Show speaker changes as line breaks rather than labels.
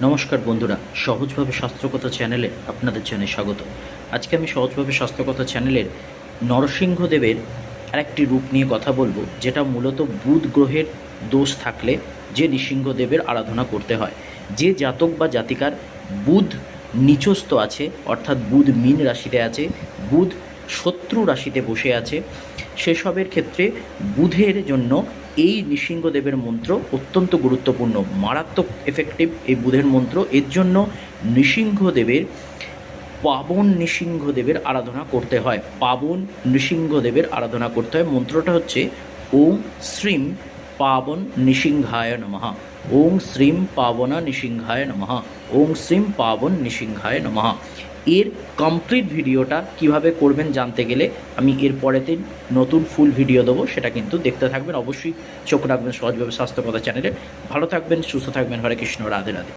নমস্কার বন্ধুরা, সহজভাবে স্বাস্থ্যকথা চ্যানেলে আপনাদের জানাই স্বাগত। আজকে আমি সহজভাবে স্বাস্থ্যকথা চ্যানেলের নরসিংহদেবের আরেকটি রূপ নিয়ে কথা বলবো, যেটা মূলত বুধ গ্রহের দোষ থাকলে যে নৃসিংহদেবের আরাধনা করতে হয়। যে জাতক বা জাতিকার বুধ নিচস্থ আছে, অর্থাৎ বুধ মীন রাশিতে আছে, বুধ শত্রু রাশিতে বসে আছে, সেসবের ক্ষেত্রে বুধের জন্য এই নৃসিংহদেবের মন্ত্র অত্যন্ত গুরুত্বপূর্ণ, মারাত্মক এফেক্টিভ এই বুধের মন্ত্র। এর জন্য নৃসিংহদেবের পাবন নৃসিংহদেবের আরাধনা করতে হয়। পাবন নৃসিংহদেবের আরাধনা করতে হয়। মন্ত্রটা হচ্ছে ওম শ্রীম পাবন নৃসিংহায় নমঃ। ওম শ্রীম পাবনা নৃসিংহায় নমঃ। ওম শ্রীম পাবন নৃসিংহায় নমঃ। এর কমপ্লিট ভিডিওটা কিভাবে করবেন জানতে গেলে আমি এর পরেতে নতুন ফুল ভিডিও দেবো, সেটা কিন্তু দেখতে থাকবেন। অবশ্যই চোখ রাখবেন সহজভাবে স্বাস্থ্যকথা চ্যানেলে। ভালো থাকবেন, সুস্থ থাকবেন। হরে কৃষ্ণ, রাধে রাধে।